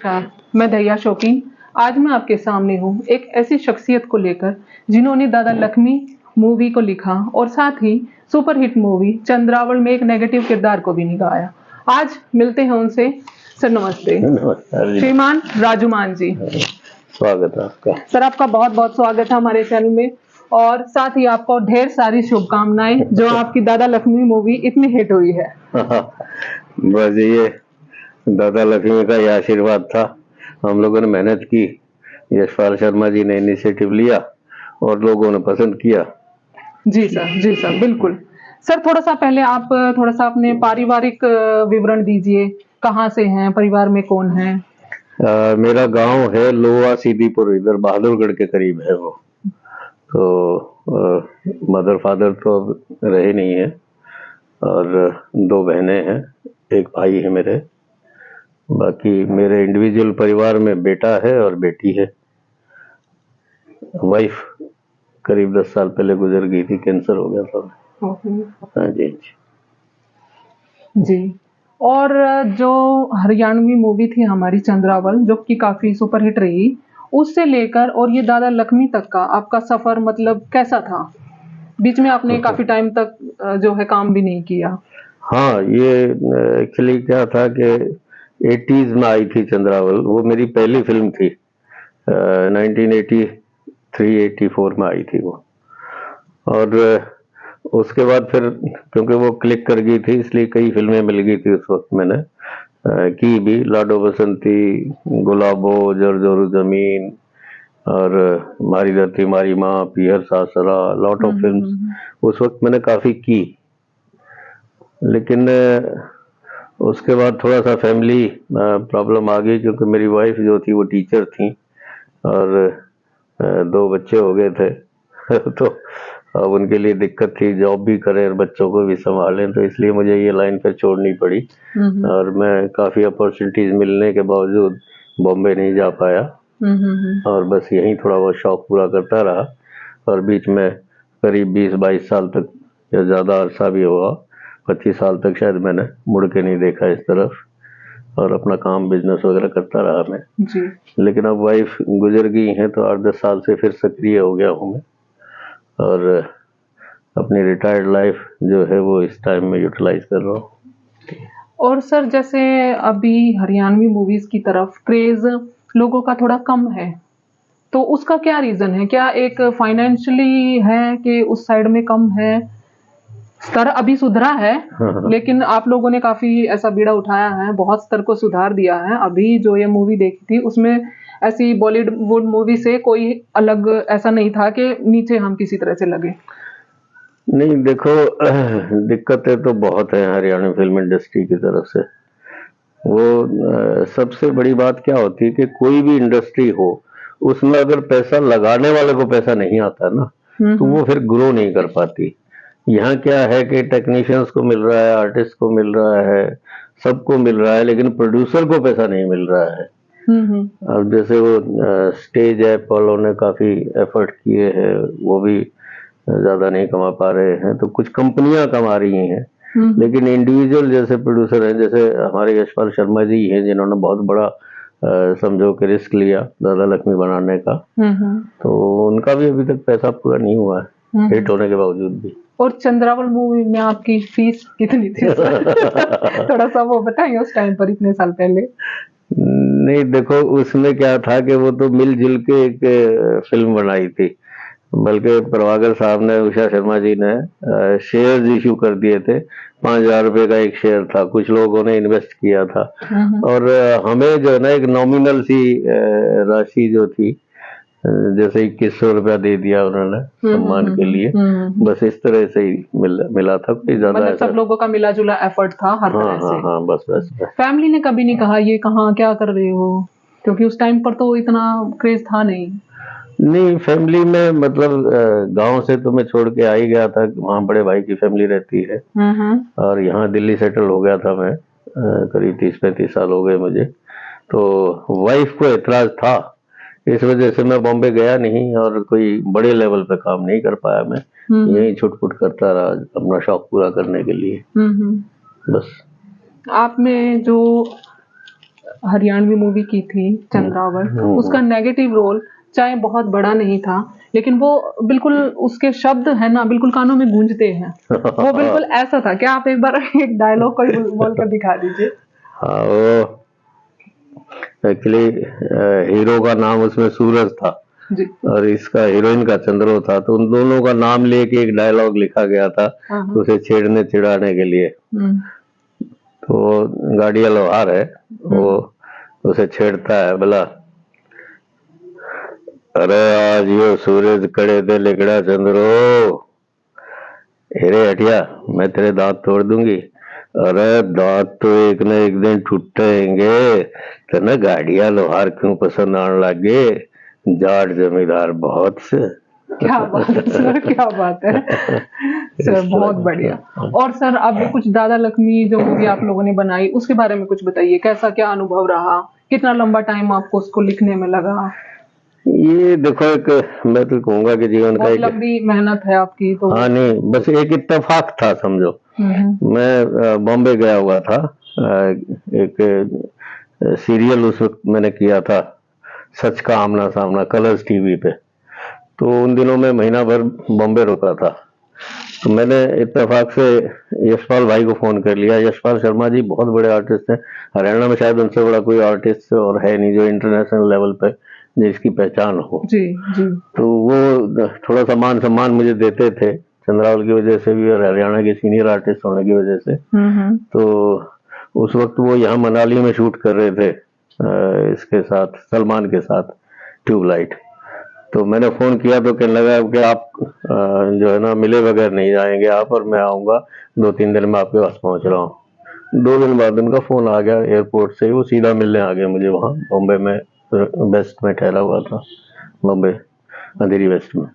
नमस्कार, मैं दरिया शौकीन। आज मैं आपके सामने हूँ एक ऐसी शख्सियत को लेकर जिन्होंने दादा लक्ष्मी मूवी को लिखा और साथ ही सुपरहिट मूवी चंद्रावल में एक नेगेटिव किरदार को भी निभाया। आज मिलते हैं उनसे। सर नमस्ते। नमस्कार जी। श्रीमान राजूमान जी, स्वागत है आपका। सर आपका बहुत बहुत स्वागत है हमारे चैनल में और साथ ही आपको ढेर सारी शुभकामनाएं जो आपकी दादा लक्ष्मी मूवी इतनी हिट हुई है। बस ये दादा लक्ष्मी का ये आशीर्वाद था। हम लोगों ने मेहनत की, यशपाल शर्मा जी ने इनिशिएटिव लिया और लोगों ने पसंद किया। जी सर बिल्कुल। सर थोड़ा सा पहले आप थोड़ा सा अपने पारिवारिक विवरण दीजिए, कहाँ से हैं, परिवार में कौन है? मेरा गांव है लोहा सीधीपुर, इधर बहादुरगढ़ के करीब है वो। तो मदर फादर तो अब रहे नहीं है और 2 बहनें हैं, एक भाई है मेरे। बाकी मेरे इंडिविजुअल परिवार में बेटा है और बेटी है। वाइफ करीब 10 साल पहले गुजर गई थी, कैंसर हो गया था। हाँ जी जी। और जो हरियाणवी मूवी थी हमारी चंद्रावल जो कि काफी सुपरहिट रही, उससे लेकर और ये दादा लक्ष्मी तक का आपका सफर मतलब कैसा था? बीच में आपने काफी टाइम तक जो है काम भी नहीं किया। हाँ, ये एक्चुअली क्या था कि 80s में आई थी चंद्रावल। वो मेरी पहली फिल्म थी। 1983-84 में आई थी वो। और उसके बाद फिर क्योंकि वो क्लिक कर गई थी इसलिए कई फिल्में मिल गई थी उस वक्त। मैंने की भी, लाडो बसंती, गुलाबो, जरजोरू जमीन और मारी धरती मारी माँ, पीहर सासरा, लॉट ऑफ फिल्म्स उस वक्त मैंने काफी की। लेकिन उसके बाद थोड़ा सा फैमिली प्रॉब्लम आ गई क्योंकि मेरी वाइफ जो थी वो टीचर थी और 2 बच्चे हो गए थे। तो अब उनके लिए दिक्कत थी, जॉब भी करें और बच्चों को भी संभालें, तो इसलिए मुझे ये लाइन फिर छोड़नी पड़ी। और मैं काफ़ी अपॉर्चुनिटीज़ मिलने के बावजूद बॉम्बे नहीं जा पाया और बस यहीं थोड़ा बहुत शौक पूरा करता रहा। और बीच में करीब 20-22 साल तक या ज़्यादा अरसा भी हुआ, 25 साल तक शायद मैंने मुड़ के नहीं देखा इस तरफ और अपना काम बिजनेस वगैरह करता रहा मैं जी। लेकिन अब वाइफ गुजर गई हैं तो 8-10 साल से फिर सक्रिय हो गया हूँ मैं और अपनी रिटायर्ड लाइफ जो है वो इस टाइम में यूटिलाइज कर रहा हूँ। और सर जैसे अभी हरियाणवी मूवीज की तरफ क्रेज लोगों का थोड़ा कम है, तो उसका क्या रीजन है? क्या एक फाइनेंशियली है कि उस साइड में कम है? स्तर अभी सुधरा है लेकिन आप लोगों ने काफी ऐसा बीड़ा उठाया है, बहुत स्तर को सुधार दिया है। अभी जो ये मूवी देखी थी उसमें ऐसी बॉलीवुड मूवी से कोई अलग ऐसा नहीं था कि नीचे हम किसी तरह से लगे। नहीं देखो, दिक्कतें तो बहुत है हरियाणा फिल्म इंडस्ट्री की तरफ से। वो सबसे बड़ी बात क्या होती है कि कोई भी इंडस्ट्री हो उसमें अगर पैसा लगाने वाले को पैसा नहीं आता ना तो वो फिर ग्रो नहीं कर पाती। यहाँ क्या है कि टेक्नीशियंस को मिल रहा है, आर्टिस्ट को मिल रहा है, सबको मिल रहा है, लेकिन प्रोड्यूसर को पैसा नहीं मिल रहा है। अब जैसे वो स्टेज ऐप वालों ने काफी एफर्ट किए हैं, वो भी ज्यादा नहीं कमा पा रहे हैं, तो कुछ कंपनियां कमा रही हैं लेकिन इंडिविजुअल जैसे प्रोड्यूसर हैं, जैसे हमारे यशपाल शर्मा जी हैं जिन्होंने बहुत बड़ा समझो कि रिस्क लिया दादा लक्ष्मी बनाने का, तो उनका भी अभी तक पैसा पूरा नहीं हुआ है हिट होने के बावजूद भी। और चंद्रावल मूवी में आपकी फीस कितनी थी? थोड़ा सा वो बताइए उस टाइम पर, इतने साल पहले। नहीं देखो, उसमें क्या था कि वो तो मिलजुल के एक फिल्म बनाई थी, बल्कि प्रभाकर साहब ने, उषा शर्मा जी ने शेयर्स इशू कर दिए थे। 5,000 रुपए का एक शेयर था, कुछ लोगों ने इन्वेस्ट किया था और हमें जो है ना एक नॉमिनल सी राशि जो थी, जैसे 2100 रुपया दे दिया उन्होंने सम्मान के लिए। बस इस तरह से ही मिला था, कोई ज्यादा मतलब सब लोगों का मिला जुला एफर्ट था हर तरह से। हाँ, बस। फैमिली ने कभी नहीं कहा ये कहाँ क्या कर रहे हो? क्योंकि उस टाइम पर तो इतना क्रेज था नहीं। फैमिली में मतलब गांव से तो मैं छोड़ के आ ही गया था, वहाँ बड़े भाई की फैमिली रहती है और यहाँ दिल्ली सेटल हो गया था मैं। करीब 30-35 साल हो गए मुझे। तो वाइफ को एतराज था, इस वजह से मैं बॉम्बे गया नहीं और कोई बड़े लेवल पे काम नहीं कर पाया मैं। यही छुटपुट करता रहा अपना शौक पूरा करने के लिए। बस आप में जो हरियाणवी मूवी की थी चंद्रावर, उसका नेगेटिव रोल चाहे बहुत बड़ा नहीं था, लेकिन वो बिल्कुल उसके शब्द है ना बिल्कुल कानों में गूंजते हैं। वो बिल्कुल ऐसा था। क्या आप एक बार एक डायलॉग कोई बोल कर दिखा दीजिए। हाँ, वो एक्चुअली हीरो का नाम उसमें सूरज था जी। और इसका हीरोइन का चंद्रो था, तो उन दोनों का नाम लेके एक डायलॉग लिखा गया था उसे छेड़ने चिढ़ाने के लिए। तो गाड़िया लोहार है, वो उसे छेड़ता है, बोला अरे आज यो सूरज कड़े दे लिकड़ा चंद्रो, हेरे हटिया मैं तेरे दांत तोड़ दूंगी। अरे दांत तो एक न एक दिन टूटेंगे, तो न गाड़िया लोहार क्यों पसंद आने लगे, जाट जमींदार बहुत से। क्या बात है सर, क्या बात है सर, बहुत बढ़िया। और सर अब कुछ दादा लक्ष्मी जो मूवी आप लोगों ने बनाई उसके बारे में कुछ बताइए, कैसा क्या अनुभव रहा, कितना लंबा टाइम आपको उसको लिखने में लगा? ये देखो, एक मैं तो कहूंगा कि जीवन का बहुत एक लंबी मेहनत है आपकी तो। हाँ नहीं, बस एक इत्तेफाक था समझो। मैं बॉम्बे गया हुआ था, एक सीरियल उस वक्त मैंने किया था, सच का आमना सामना, कलर्स टीवी पे। तो उन दिनों में महीना भर बॉम्बे रुका था, तो मैंने इत्तेफाक से यशपाल भाई को फोन कर लिया। यशपाल शर्मा जी बहुत बड़े आर्टिस्ट हैं, हरियाणा में शायद उनसे बड़ा कोई आर्टिस्ट और है नहीं जो इंटरनेशनल लेवल पे जिसकी पहचान हो। जी जी। तो वो थोड़ा सा मान सम्मान मुझे देते थे, चंद्रावल की वजह से भी और हरियाणा के सीनियर आर्टिस्ट होने की वजह से। तो उस वक्त वो यहाँ मनाली में शूट कर रहे थे इसके साथ, सलमान के साथ, ट्यूबलाइट। तो मैंने फोन किया तो कहने लगा कि आप जो है ना मिले बगैर नहीं जाएंगे आप, और मैं आऊंगा 2-3 दिन में आपके पास पहुंच रहा हूँ। 2 दिन बाद उनका फोन आ गया एयरपोर्ट से, वो सीधा मिलने आ गए मुझे वहाँ बॉम्बे में, वेस्ट में ठहरा हुआ था, बॉम्बे अंधेरी वेस्ट में।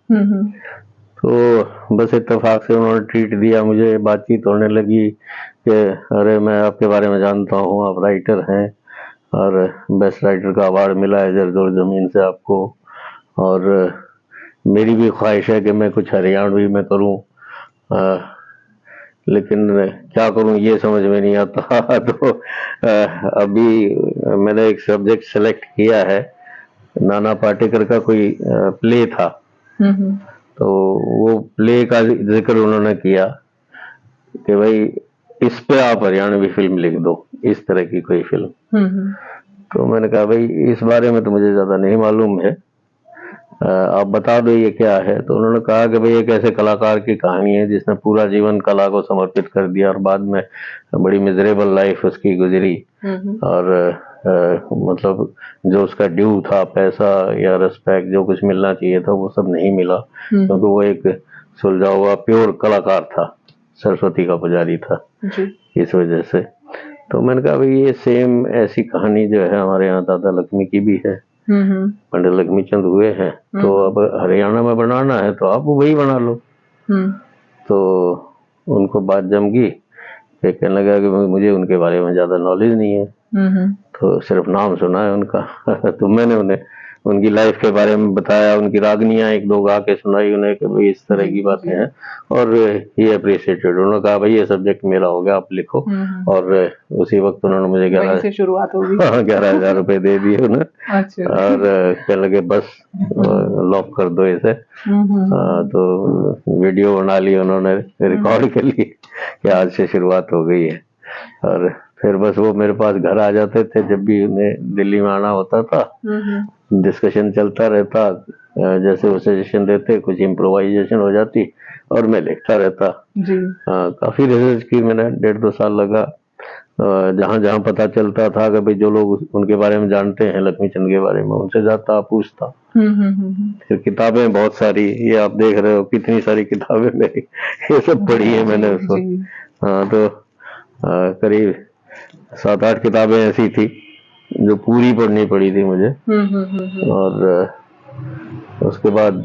तो बस इत्तेफाक से उन्होंने ट्रीट दिया मुझे, बातचीत होने लगी कि अरे मैं आपके बारे में जानता हूँ, आप राइटर हैं और बेस्ट राइटर का अवार्ड मिला है जरदोर जमीन से आपको, और मेरी भी ख्वाहिश है कि मैं कुछ हरियाणवी में करूँ, लेकिन क्या करूँ ये समझ में नहीं आता। तो अभी मैंने एक सब्जेक्ट सेलेक्ट किया है, नाना पाटेकर का कोई प्ले था, तो वो प्ले का जिक्र उन्होंने किया कि भाई इस पे आप हरियाणवी फिल्म लिख दो, इस तरह की कोई फिल्म। तो मैंने कहा भाई इस बारे में तो मुझे ज्यादा नहीं मालूम है, आप बता दो ये क्या है। तो उन्होंने कहा कि भाई एक ऐसे कलाकार की कहानी है जिसने पूरा जीवन कला को समर्पित कर दिया और बाद में बड़ी मिजरेबल लाइफ उसकी गुजरी, और मतलब जो उसका ड्यू था, पैसा या रिस्पेक्ट जो कुछ मिलना चाहिए था, वो सब नहीं मिला, क्योंकि वो एक सुलझा हुआ प्योर कलाकार था, सरस्वती का पुजारी था इस वजह से। तो मैंने कहा भाई ये सेम ऐसी कहानी जो है हमारे यहाँ दादा लक्ष्मी की भी है, पंडित लक्ष्मी चंद हुए हैं, तो अब हरियाणा में बनाना है तो आप वही बना लो। तो उनको बात जम गई, कहने लगा कि मुझे उनके बारे में ज्यादा नॉलेज नहीं है, तो सिर्फ नाम सुना है उनका। तो मैंने उन्हें उनकी लाइफ के बारे में बताया, उनकी रागनियां 1-2 गा के सुनाई उन्हें कि भाई इस तरह की बातें हैं, और ये अप्रिशिएटेड। उन्होंने कहा भाई ये सब्जेक्ट मेरा हो गया, आप लिखो। और उसी वक्त उन्होंने मुझे 11,000 रुपए दे दिए उन्हें। अच्छा। और कहने लगे बस लॉक कर दो इसे। तो वीडियो बना ली उन्होंने, रिकॉर्ड कर ली कि आज से शुरुआत हो गई है। और फिर बस वो मेरे पास घर आ जाते थे जब भी उन्हें दिल्ली में आना होता था, डिस्कशन चलता रहता, जैसे वो सजेशन देते कुछ इम्प्रोवाइजेशन हो जाती और मैं लिखता रहता जी। काफी रिसर्च की मैंने, 1.5-2 साल लगा, जहाँ जहाँ पता चलता था कि भाई जो लोग उनके बारे में जानते हैं लक्ष्मी चंद के बारे में, उनसे जाता पूछता। फिर किताबें बहुत सारी, ये आप देख रहे हो कितनी सारी किताबें मेरी, ये सब पढ़ी है मैंने उस वक्त। हाँ, तो करीब 7-8 किताबें ऐसी थी जो पूरी पढ़नी पड़ी थी मुझे। और उसके बाद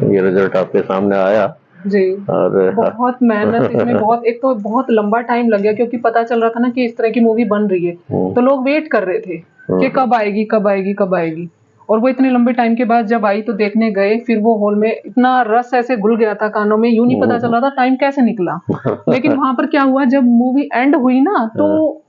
ये रिजल्ट आपके सामने आया जी। और बहुत मेहनत इसमें, बहुत एक तो बहुत लंबा टाइम लग गया, क्योंकि पता चल रहा था ना कि इस तरह की मूवी बन रही है, तो लोग वेट कर रहे थे कि कब आएगी कब आएगी कब आएगी। और वो इतने लंबे टाइम के बाद जब आई तो देखने गए, फिर वो हॉल में इतना रस ऐसे घुल गया था कानों में, यूं नहीं पता चल रहा था टाइम कैसे निकला। लेकिन वहां पर क्या हुआ, जब मूवी एंड हुई ना, तो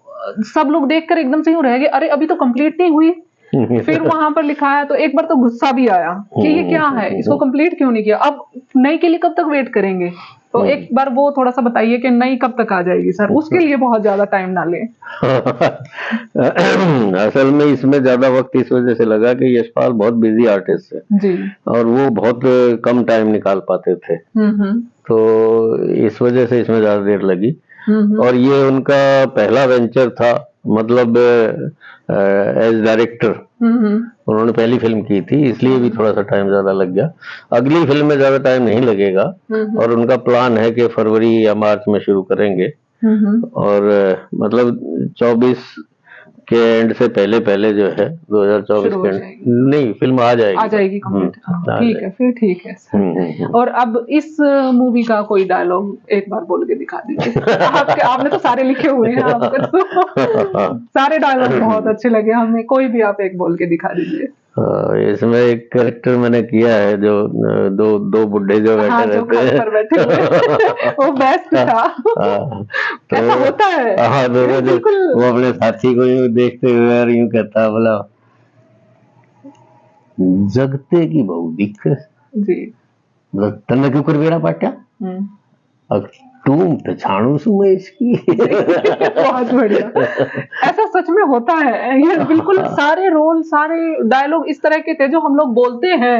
सब लोग देखकर एकदम से यूं रह गए, अरे अभी तो कंप्लीट नहीं हुई। फिर वहां पर लिखा है तो एक बार तो गुस्सा भी आया कि ये क्या है, इसको कंप्लीट क्यों नहीं किया, अब नई के लिए कब तक वेट करेंगे। तो एक बार वो थोड़ा सा बताइए कि नई कब तक आ जाएगी सर, उसके लिए बहुत ज्यादा टाइम ना ले। असल में इसमें ज्यादा वक्त इस वजह से लगा कि यशपाल बहुत बिजी आर्टिस्ट है जी, और वो बहुत कम टाइम निकाल पाते थे, तो इस वजह से इसमें ज्यादा देर लगी। और ये उनका पहला वेंचर था, मतलब एज डायरेक्टर उन्होंने पहली फिल्म की थी, इसलिए भी थोड़ा सा टाइम ज्यादा लग गया। अगली फिल्म में ज्यादा टाइम नहीं लगेगा और उनका प्लान है कि फरवरी या मार्च में शुरू करेंगे। और मतलब 24 के एंड से पहले पहले जो है 2024 के एंड नहीं फिल्म आ जाएगी कंप्लीट। ठीक है, फिर ठीक है सर। और अब इस मूवी का कोई डायलॉग एक बार बोल के दिखा दीजिए। आपने तो सारे लिखे हुए हैं, आपको तो सारे डायलॉग बहुत अच्छे लगे हमें, कोई भी आप एक बोल के दिखा दीजिए। इसमें एक कैरेक्टर मैंने किया है जो दो बुड्ढे जो बैठे रहते हैं, वो बेस्ट था। तो ऐसा होता है। हाँ, वो अपने साथी को यूं देखते हुए और यूं कहता, बोला जगते की बहू दिख जी, तन्ने क्यों कर बेड़ा पाट्या तुम पहचानो सुमे इसकी। बहुत बढ़िया। ऐसा सच में होता है, ये बिल्कुल सारे रोल सारे डायलॉग इस तरह के थे जो हम लोग बोलते हैं,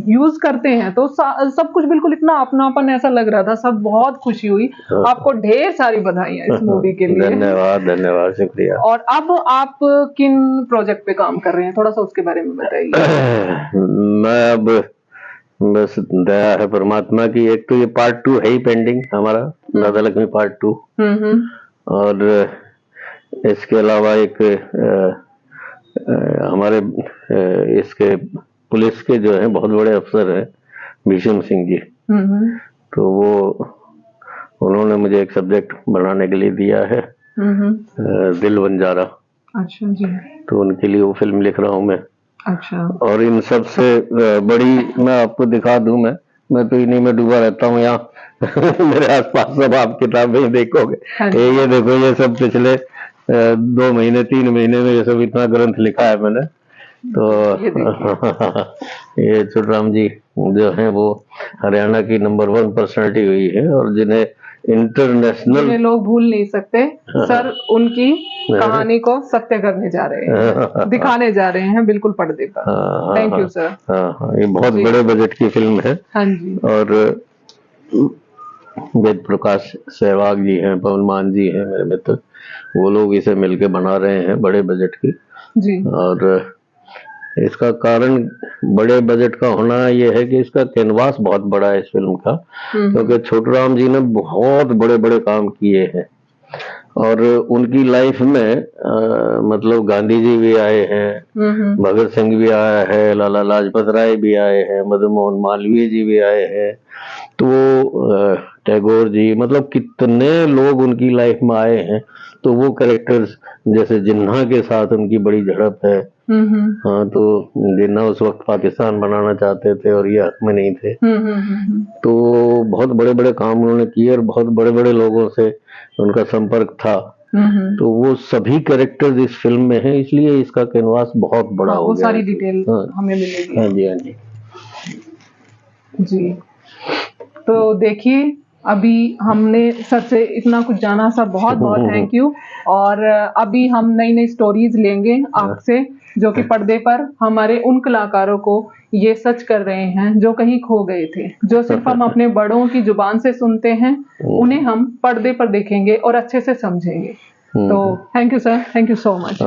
यूज करते हैं, तो सब कुछ बिल्कुल इतना अपनापन ऐसा लग रहा था। सब बहुत खुशी हुई। आपको ढेर सारी बधाइयां इस मूवी के लिए। धन्यवाद धन्यवाद, शुक्रिया। और अब आप किन प्रोजेक्ट पे काम कर रहे हैं, थोड़ा सा उसके बारे में बताइए। मैं अब बस दया है परमात्मा की, एक तो ये पार्ट 2 है ही पेंडिंग हमारा, राधा लक्ष्मी पार्ट 2, और इसके अलावा एक हमारे इसके पुलिस के जो है बहुत बड़े अफसर हैं भीषम सिंह जी, तो वो उन्होंने मुझे एक सब्जेक्ट बनाने के लिए दिया है, दिल बंजारा। अच्छा जी। तो उनके लिए वो फिल्म लिख रहा हूँ मैं। अच्छा। और इन सब से बड़ी मैं आपको दिखा दूं, मैं तो इन्हीं में डूबा रहता हूँ यहाँ। मेरे आसपास सब आप किताबें देखोगे, ये देखो, ये सब पिछले 2 महीने 3 महीने में ये सब इतना ग्रंथ लिखा है मैंने। तो ये छुटराम जी जो है वो हरियाणा की नंबर 1 पर्सनालिटी हुई है और जिन्हें इंटरनेशनल लोग भूल नहीं सकते। सर उनकी कहानी को सत्य करने जा रहे हैं, दिखाने जा रहे हैं बिल्कुल पर्दे पर। Thank you sir. ये बहुत बड़े बजट की फिल्म है। हाँ जी। और वेद प्रकाश सहवाग जी हैं, पवन मान जी हैं मेरे मित्र, वो लोग इसे मिलके बना रहे हैं बड़े बजट की जी। और इसका कारण बड़े बजट का होना यह है कि इसका कैनवास बहुत बड़ा है इस फिल्म का, क्योंकि छोटूराम जी ने बहुत बड़े बड़े काम किए हैं और उनकी लाइफ में मतलब गांधी जी भी आए हैं, भगत सिंह भी आया है, लाला लाजपत राय भी आए हैं, मदन मोहन मालवीय जी भी आए हैं, तो टैगोर जी, मतलब कितने लोग उनकी लाइफ में आए हैं। तो वो कैरेक्टर्स जैसे जिन्ना के साथ उनकी बड़ी झड़प है। हाँ, तो जिन्ना उस वक्त पाकिस्तान बनाना चाहते थे और ये हक में नहीं थे। तो बहुत बड़े बड़े काम उन्होंने किए और बहुत बड़े बड़े लोगों से उनका संपर्क था। तो वो सभी कैरेक्टर्स इस फिल्म में हैं, इसलिए इसका कैनवास बहुत बड़ा हो गया। सारी डिटेल हमें मिलेगी। हाँ जी, हाँ जी जी। तो देखिए, अभी हमने सर से इतना कुछ जाना, सर बहुत बहुत थैंक यू। और अभी हम नई नई स्टोरीज लेंगे आपसे, जो कि पर्दे पर हमारे उन कलाकारों को ये सच कर रहे हैं जो कहीं खो गए थे, जो सिर्फ हम अपने बड़ों की जुबान से सुनते हैं, उन्हें हम पर्दे पर देखेंगे और अच्छे से समझेंगे। तो thank you sir, thank you so much.